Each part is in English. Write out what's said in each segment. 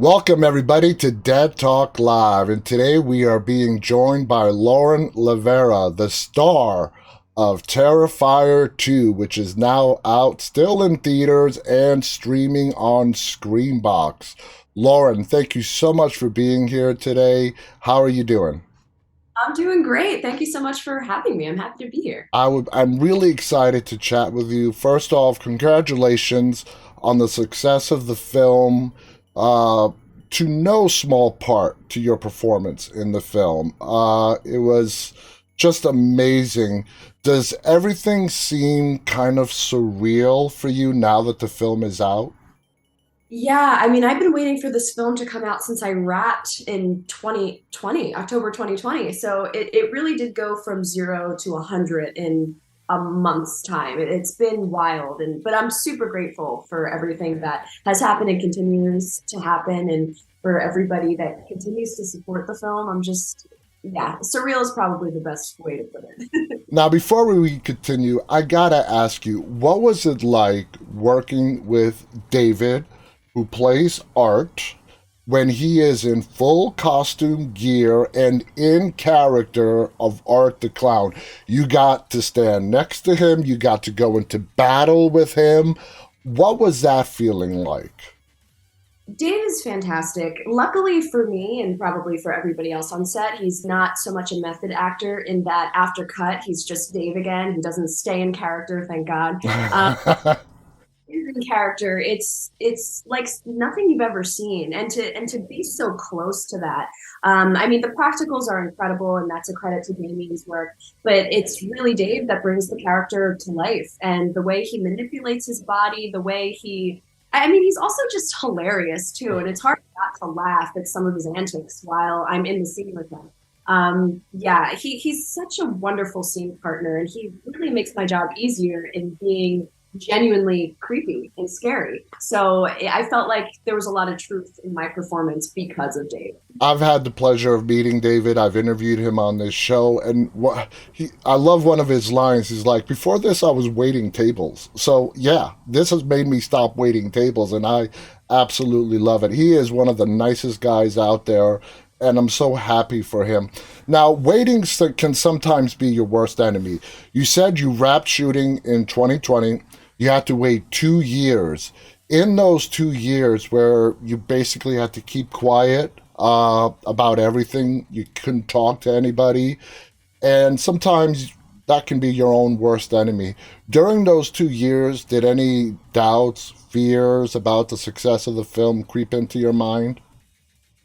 Welcome, everybody, to Dead Talk Live. And today we are being joined by LaVera, the star of Terrifier 2, which is now out, still in theaters, and streaming on Screambox. Lauren, thank you so much for being here today. How are you doing? I'm doing great. Thank you so much for having me. I'm happy to be here. I'm really excited to chat with you. First off, congratulations on the success of the film. Uh, to no small part to your performance in the film. It was just amazing. Does everything seem kind of surreal for you now that the film is out? Yeah, I mean, I've been waiting for this film to come out since I wrapped in 2020, October 2020. So it really did go from 0 to 100 in a month's time. It's been wild, but I'm super grateful for everything that has happened and continues to happen, and for everybody that continues to support the film. Yeah, surreal is probably the best way to put it. Now, before we continue, I gotta ask you, what was it like working with David, who plays Art, when he is in full costume gear and in character of Art the Clown? You got to stand next to him, you got to go into battle with him. What was that feeling like? Dave is fantastic. Luckily for me, and probably for everybody else on set, he's not so much a method actor in that after cut, he's just Dave again. He doesn't stay in character, thank God. Um, he's in character. It's like nothing you've ever seen, and to be so close to that. I mean, the practicals are incredible, and that's a credit to Damien's work. But it's really Dave that brings the character to life, and the way he manipulates his body, the way he I mean, he's also just hilarious too, and it's hard not to laugh at some of his antics while I'm in the scene with him. Yeah, he's such a wonderful scene partner, and he really makes my job easier in being genuinely creepy and scary. So I felt like there was a lot of truth in my performance because of Dave. I've had the pleasure of meeting David. I've interviewed him on this show, and I love one of his lines. He's like, "Before this, I was waiting tables." So yeah, this has made me stop waiting tables, and I absolutely love it. He is one of the nicest guys out there, and I'm so happy for him. Now, waiting can sometimes be your worst enemy. You said you wrapped shooting in 2020. You had to wait 2 years. In those 2 years, where you basically had to keep quiet about everything. You couldn't talk to anybody. And sometimes that can be your own worst enemy. During those 2 years, did any doubts, fears about the success of the film creep into your mind?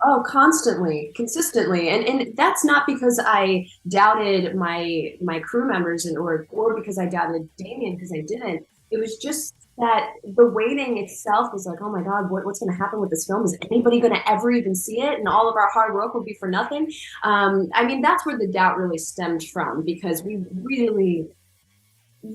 Oh, constantly, consistently. And that's not because I doubted my crew members or because I doubted Damien because I didn't. It was just that the waiting itself was like, oh my God, what's going to happen with this film? Is anybody going to ever even see it? And all of our hard work will be for nothing. I mean, that's where the doubt really stemmed from because we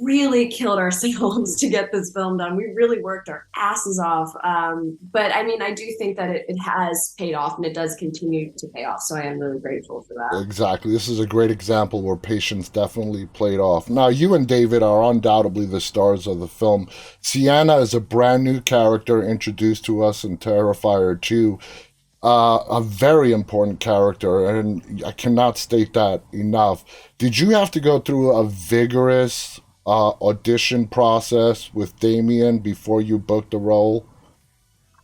really killed ourselves to get this film done. We really worked our asses off. But I mean, I do think that it has paid off and it does continue to pay off. So I am really grateful for that. Exactly. This is a great example where patience definitely played off. Now, you and David are undoubtedly the stars of the film. Sienna is a brand new character introduced to us in Terrifier 2. A very important character, and I cannot state that enough. Did you have to go through a vigorous audition process with Damien before you booked the role?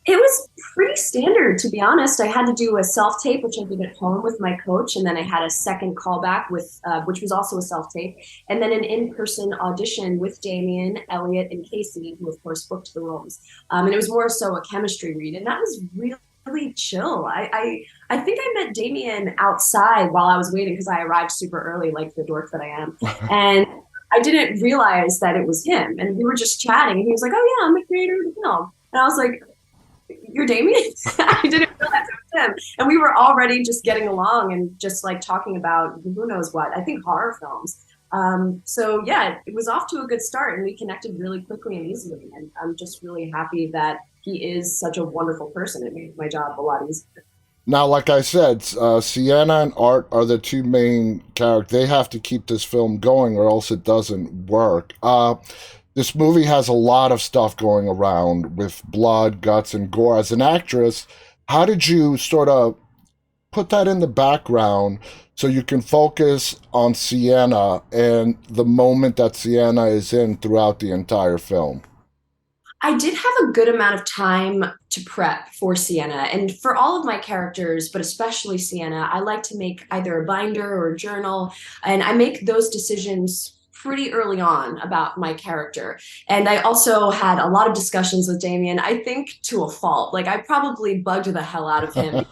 It was pretty standard, to be honest. I had to do a self tape, which I did at home with my coach, and then I had a second callback which was also a self tape, and then an in person audition with Damien, Elliot, and Casey, who of course booked the roles. And it was more so a chemistry read, and that was really chill. I think I met Damien outside while I was waiting because I arrived super early, like the dork that I am, and I didn't realize that it was him. And we were just chatting, and he was like, "Oh yeah, I'm the creator of the film," and I was like, "You're Damien?" I didn't realize it was him. And we were already just getting along and just like talking about who knows what. I think horror films. So yeah, it was off to a good start, and we connected really quickly and easily. And I'm just really happy that he is such a wonderful person. It made my job a lot easier. Now, like I said, Sienna and Art are the two main characters. They have to keep this film going, or else it doesn't work. This movie has a lot of stuff going around with blood, guts, and gore. As an actress, How did you sort of put that in the background so you can focus on Sienna and the moment that Sienna is in throughout the entire film? I did have a good amount of time to prep for Sienna. And for all of my characters, but especially Sienna, I like to make either a binder or a journal. And I make those decisions pretty early on about my character. And I also had a lot of discussions with Damien, I think to a fault. Like I probably bugged the hell out of him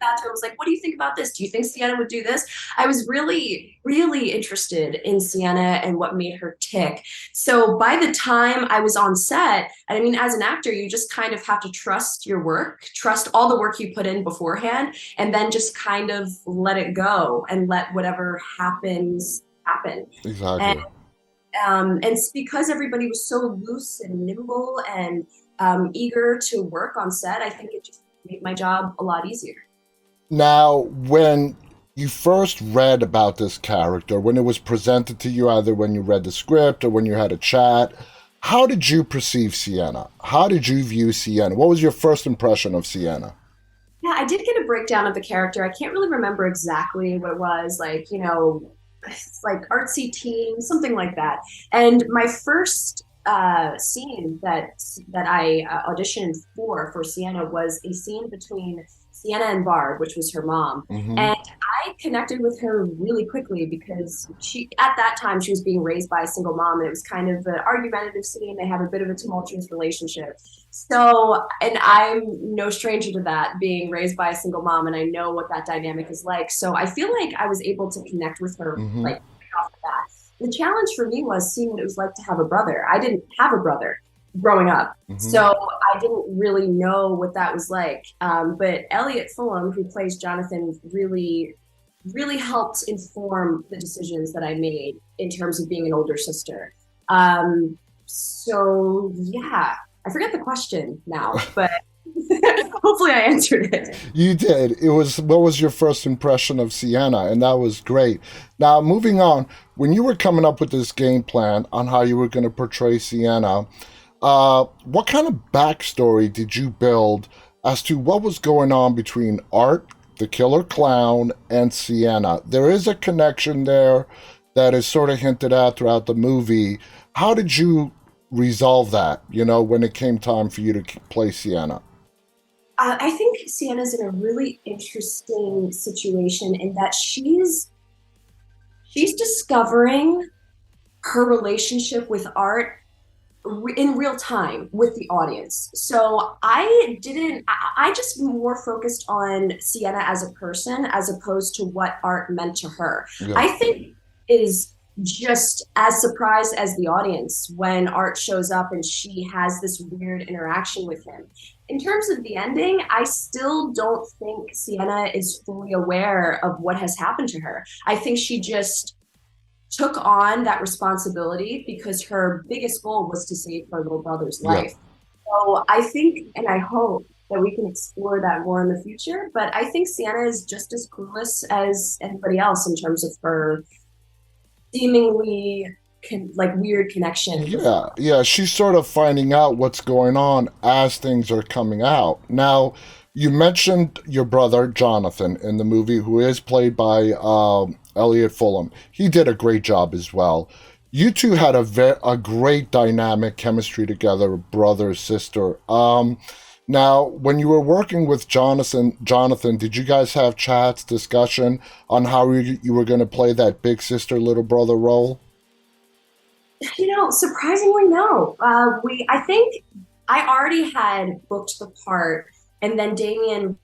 bathroom. I was like, what do you think about this? Do you think Sienna would do this? I was really, really interested in Sienna and what made her tick. So by the time I was on set, and I mean, as an actor, you just kind of have to trust your work, trust all the work you put in beforehand, and then just kind of let it go and let whatever happens happen. And Exactly. and it's because everybody was so loose and nimble and eager to work on set, I think it just made my job a lot easier. Now, when you first read about this character, when it was presented to you, either when you read the script or when you had a chat, how did you perceive Sienna? How did you view Sienna? What was your first impression of Sienna? Yeah, I did get a breakdown of the character. I can't really remember exactly what it was, like, it's like artsy teen, something like that. And my first scene that I auditioned for Sienna was a scene between Sienna and Barb, which was her mom. Mm-hmm. And I connected with her really quickly because she, at that time, she was being raised by a single mom, and it was kind of an argumentative scene. They have a bit of a tumultuous relationship. So, and I'm no stranger to that, being raised by a single mom, and I know what that dynamic is like. So I feel like I was able to connect with her Mm-hmm. like right off the bat. The challenge for me was seeing what it was like to have a brother. I didn't have a brother growing up. Mm-hmm. So I didn't really know what that was like. But Elliot Fulham, who plays Jonathan, really, really helped inform the decisions that I made in terms of being an older sister. So yeah, I forget the question now, but hopefully I answered it. You did. It was what was your first impression of Sienna? And that was great. Now, moving on, when you were coming up with this game plan on how you were going to portray Sienna, what kind of backstory did you build as to what was going on between Art, the killer clown, and Sienna? There is a connection there that is sort of hinted at throughout the movie. How did you resolve that, when it came time for you to play Sienna? I think Sienna's in a really interesting situation in that she's discovering her relationship with art in real time with the audience. So I just more focused on Sienna as a person as opposed to what art meant to her. Yeah. I think is just as surprised as the audience when art shows up and she has this weird interaction with him. In terms of the ending, I still don't think Sienna is fully aware of what has happened to her. I think she just took on that responsibility because her biggest goal was to save her little brother's Yeah. life. So I think and I hope that we can explore that more in the future. But I think Sienna is just as clueless as anybody else in terms of her seemingly like weird connection with. Yeah, yeah, she's sort of finding out what's going on as things are coming out. Now, you mentioned your brother Jonathan in the movie, who is played by Elliot Fulham. He did a great job as well. You two had a great dynamic chemistry together, brother sister. Now, when you were working with Jonathan, did you guys have chats, discussion on how you were going to play that big sister, little brother role? Surprisingly, no. I think I already had booked the part, and then Damien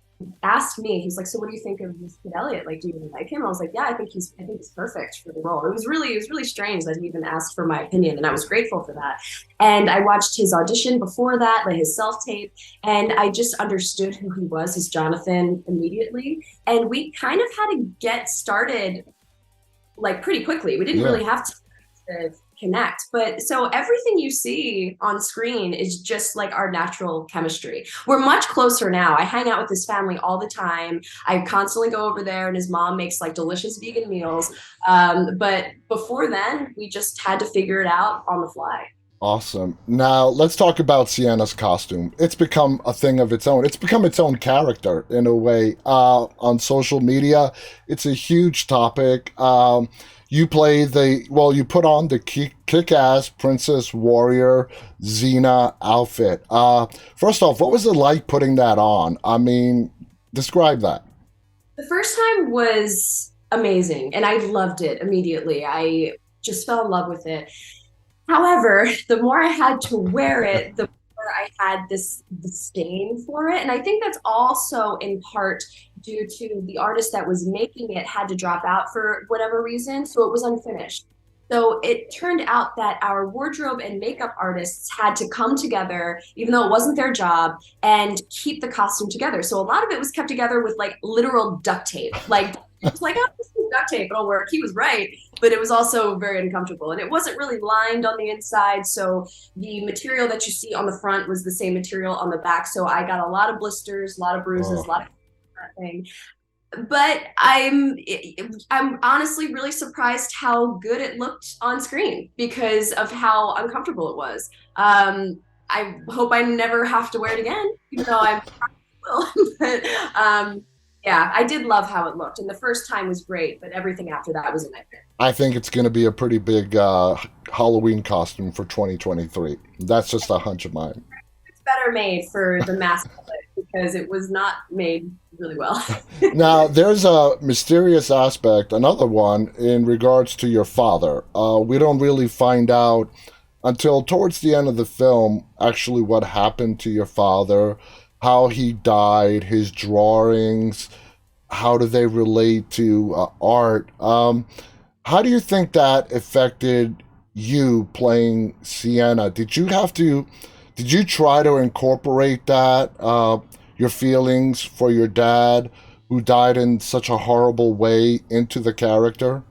asked me. He's like, "So, what do you think of this kid Elliot? Like, do you even like him?" I was like, "Yeah, I think he's perfect for the role." It was really strange that he even asked for my opinion, and I was grateful for that. And I watched his audition before that, like his self tape, and I just understood who he was as Jonathan immediately. And we kind of had to get started like pretty quickly. We didn't Yeah. really have to connect. But so everything you see on screen is just like our natural chemistry. We're much closer now. I hang out with his family all the time. I constantly go over there, and his mom makes like delicious vegan meals. But before then, we just had to figure it out on the fly. Awesome. Now let's talk about Sienna's costume. It's become a thing of its own. It's become its own character in a way. On social media, it's a huge topic. You play you put on the kick-ass Princess Warrior Xena outfit. First off, what was it like putting that on? I mean, describe that. The first time was amazing and I loved it immediately. I just fell in love with it. However, the more I had to wear it, the more I had this disdain for it. And I think that's also in part due to the artist that was making it had to drop out for whatever reason. So it was unfinished. So it turned out that our wardrobe and makeup artists had to come together, even though it wasn't their job, and keep the costume together. So a lot of it was kept together with like literal duct tape. Like it's like, oh, this is duct tape, it'll work. He was right, but it was also very uncomfortable. And it wasn't really lined on the inside. So the material that you see on the front was the same material on the back. So I got a lot of blisters, a lot of bruises, a Oh. lot of thing. But I'm honestly really surprised how good it looked on screen because of how uncomfortable it was. I hope I never have to wear it again, even though I will. But yeah, I did love how it looked, and the first time was great, but everything after that was a nightmare. I think it's going to be a pretty big Halloween costume for 2023. That's just a hunch of mine. It's better made for the mass public because it was not made really well. Now, there's a mysterious aspect, another one, in regards to your father. We don't really find out until towards the end of the film actually what happened to your father, how he died, his drawings, how do they relate to art. How do you think that affected you playing Sienna? Did you try to incorporate that, your feelings for your dad who died in such a horrible way into the character?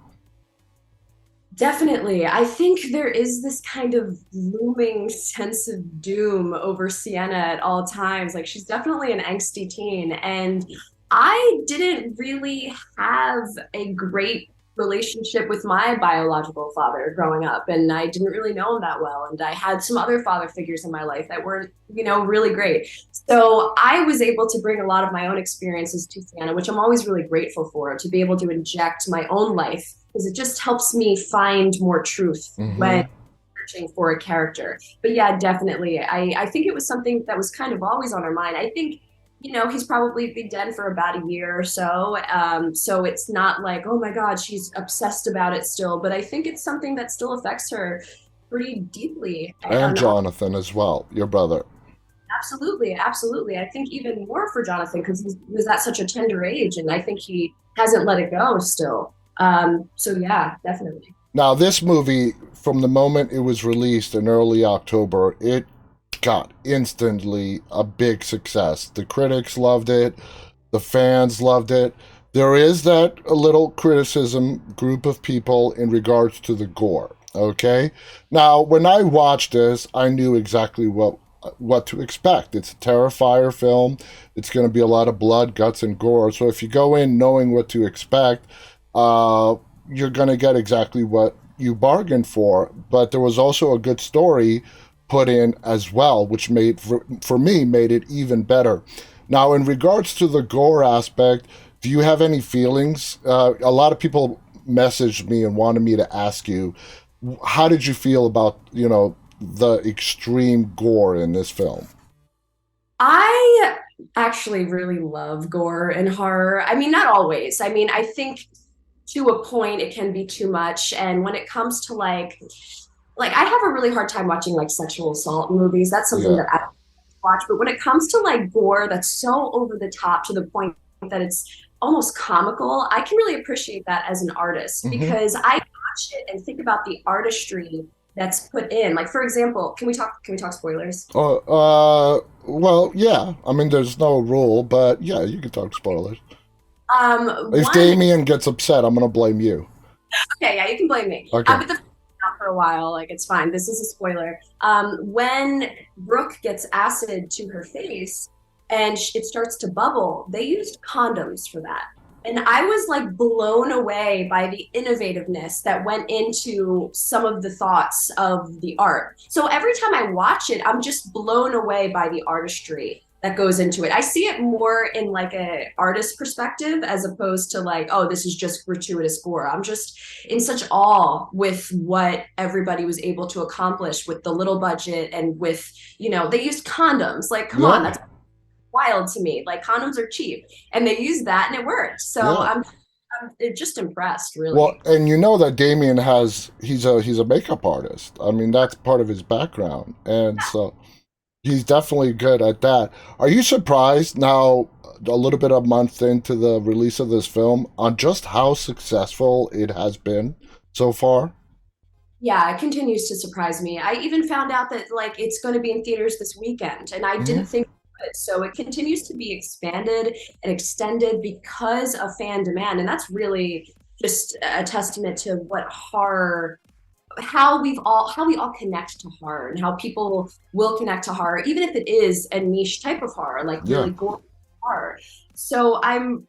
Definitely. I think there is this kind of looming sense of doom over Sienna at all times. Like she's definitely an angsty teen. And I didn't really have a great relationship with my biological father growing up. And I didn't really know him that well. And I had some other father figures in my life that weren't, really great. So I was able to bring a lot of my own experiences to Sienna, which I'm always really grateful for, to be able to inject my own life because it just helps me find more truth Mm-hmm. when searching for a character. But yeah, definitely. I think it was something that was kind of always on our mind. I think, he's probably been dead for about a year or so. So it's not like, oh my God, she's obsessed about it still. But I think it's something that still affects her pretty deeply. And Jonathan as well, your brother. Absolutely, absolutely. I think even more for Jonathan because he was at such a tender age, and I think he hasn't let it go still. So yeah, definitely. Now, this movie, from the moment it was released in early October, it got instantly a big success. The critics loved it, the fans loved it. There is that a little criticism group of people in regards to the gore. Okay, now when I watched this, I knew exactly what to expect. It's a Terrifier film. It's going to be a lot of blood, guts, and gore. So if you go in knowing what to expect, uh, you're going to get exactly what you bargained for. But there was also a good story put in as well, which for me, made it even better. Now, in regards to the gore aspect, do you have any feelings? A lot of people messaged me and wanted me to ask you, how did you feel about, the extreme gore in this film? I actually really love gore and horror. I mean, not always. I mean, I think to a point it can be too much. And when it comes to like I have a really hard time watching like sexual assault movies. That's something Yeah. that I don't watch. But when it comes to like gore that's so over the top to the point that it's almost comical, I can really appreciate that as an artist Hmm. because I watch it and think about the artistry that's put in. Like for example, can we talk spoilers? Well, yeah. I mean, there's no rule, but yeah, you can talk spoilers. If One Damien gets upset, I'm gonna blame you. Okay, yeah, you can blame me. Okay. But the out for a while, like it's fine. This is a spoiler. When Brooke gets acid to her face and it starts to bubble, they used condoms for that. And I was like blown away by the innovativeness that went into some of the thoughts of the art. So every time I watch it, I'm just blown away by the artistry that goes into it. I see it more in like a artist perspective as opposed to like, oh, this is just gratuitous gore. I'm just in such awe with what everybody was able to accomplish with the little budget and with, they used condoms. Like, come on, Yeah, that's wild to me. Like condoms are cheap, and they used that, and it worked. So yeah. I'm just impressed, Well, really. and you know that Damien has he's a makeup artist. I mean, that's part of his background, and so he's definitely good at that. Are you surprised now, a little bit a month into the release of this film, on just how successful it has been so far? Yeah, it continues to surprise me. I even found out that like it's going to be in theaters this weekend, and I Hmm. didn't think it would. So it continues to be expanded and extended because of fan demand, and that's really just a testament to what horror how we all connect to horror and how people will connect to horror even if it is a niche type of horror like Yeah. really gory horror. So I'm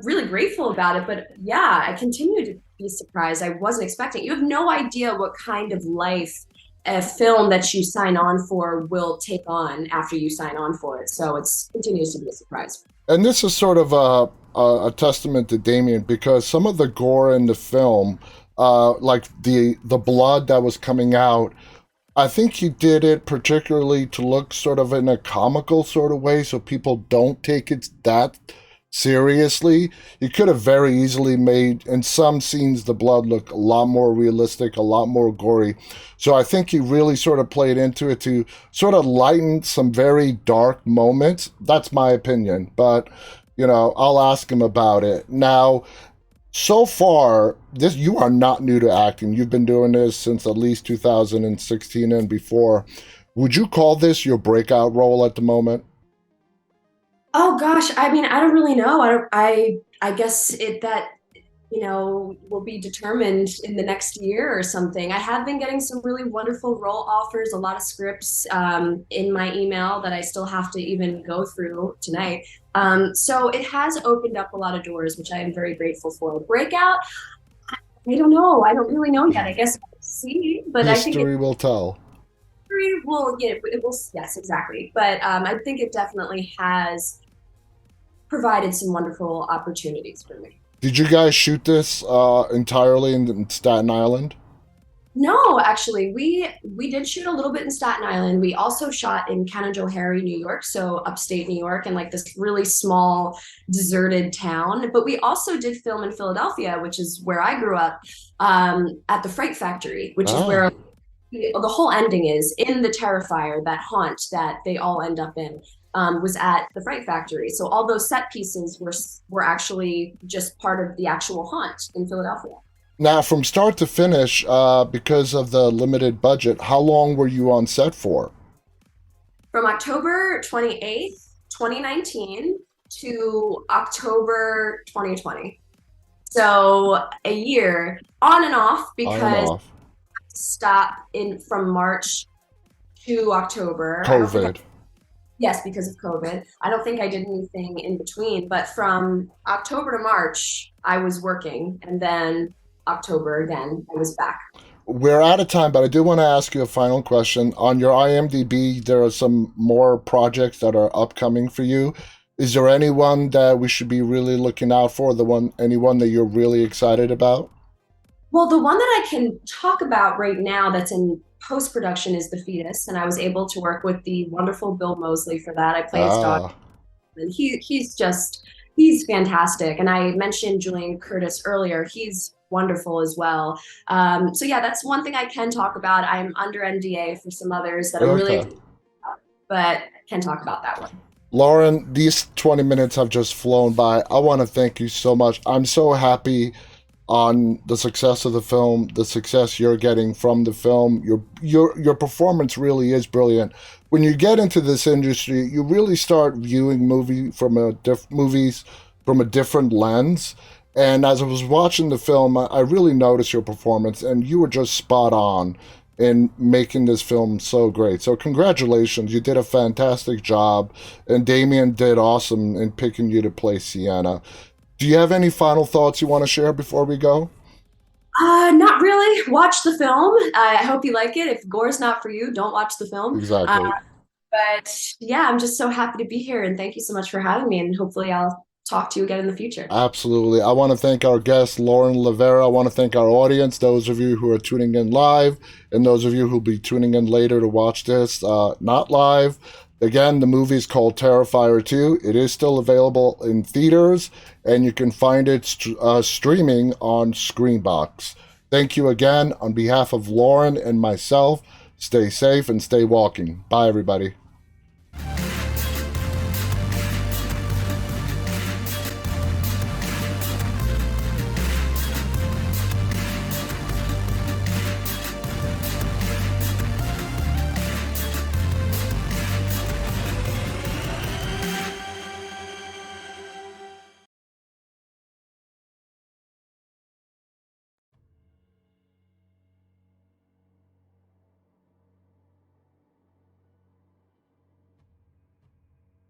really grateful about it, but yeah, I continue to be surprised. I wasn't expecting. You have no idea what kind of life a film that you sign on for will take on after you sign on for it, so it's continues to be a surprise. And this is sort of a testament to Damien because some of the gore in the film, like the blood that was coming out, I think he did it particularly to look sort of in a comical sort of way so people don't take it that seriously. He could have very easily made, in some scenes, the blood look a lot more realistic, a lot more gory. So I think he really sort of played into it to sort of lighten some very dark moments. That's my opinion. But, I'll ask him about it. Now, so far, this you are not new to acting. You've been doing this since at least 2016 and before. Would you call this your breakout role at the moment? Oh gosh, I mean, I don't really know. I guess it that will be determined in the next year or something. I have been getting some really wonderful role offers, a lot of scripts in my email that I still have to even go through tonight. So it has opened up a lot of doors, which I am very grateful for. Breakout, I don't know. I don't really know yet. I guess we'll see, but I think History will tell. it will, yes, exactly. But I think it definitely has provided some wonderful opportunities for me. Did you guys shoot this entirely in Staten Island? No, actually, we did shoot a little bit in Staten Island. We also shot in Canajoharie, New York, so upstate New York, in like this really small, deserted town. But we also did film in Philadelphia, which is where I grew up, at the Fright Factory, which is Ah, where the whole ending is in the Terrifier, that haunt that they all end up in. Was at the Fright Factory. So all those set pieces were actually just part of the actual haunt in Philadelphia. now from start to finish, because of the limited budget, how long were you on set for? From October 28th, 2019 to October 2020. So a year on and off On and because I off. stopped in from March to October. I don't think COVID. yes, because of COVID. I don't think I did anything in between, but from October to March, I was working, and then October again, I was back. We're out of time, but I do want to ask you a final question. On your IMDb, there are some more projects that are upcoming for you. Is there anyone that we should be really looking out for? Anyone that you're really excited about? Well, the one that I can talk about right now that's in post production is The Fetus, and I was able to work with the wonderful Bill Moseley for that. I play his dog, Ah, and he's fantastic. And I mentioned Julian Curtis earlier; he's wonderful as well. So yeah, that's one thing I can talk about. I'm under NDA for some others that I'm really, okay. but can talk about that one. Lauren, these 20 minutes have just flown by. I want to thank you so much. I'm so happy on the success of the film, the success you're getting from the film. Your performance really is brilliant. When you get into this industry, you really start viewing movies from a different lens. And as I was watching the film, I really noticed your performance, and you were just spot on in making this film so great. So congratulations, you did a fantastic job, and Damien did awesome in picking you to play Sienna. Do you have any final thoughts you want to share before we go? Not really. Watch the film. I hope you like it. If gore's not for you, don't watch the film. Exactly. But yeah, I'm just so happy to be here, and thank you so much for having me. And hopefully, I'll talk to you again in the future. Absolutely. I want to thank our guest, Lauren LaVera. I want to thank our audience, those of you who are tuning in live, and those of you who'll be tuning in later to watch this not live. Again, the movie is called Terrifier 2. It is still available in theaters, and you can find it streaming on Screenbox. Thank you again on behalf of Lauren and myself. Stay safe and stay walking. Bye, everybody.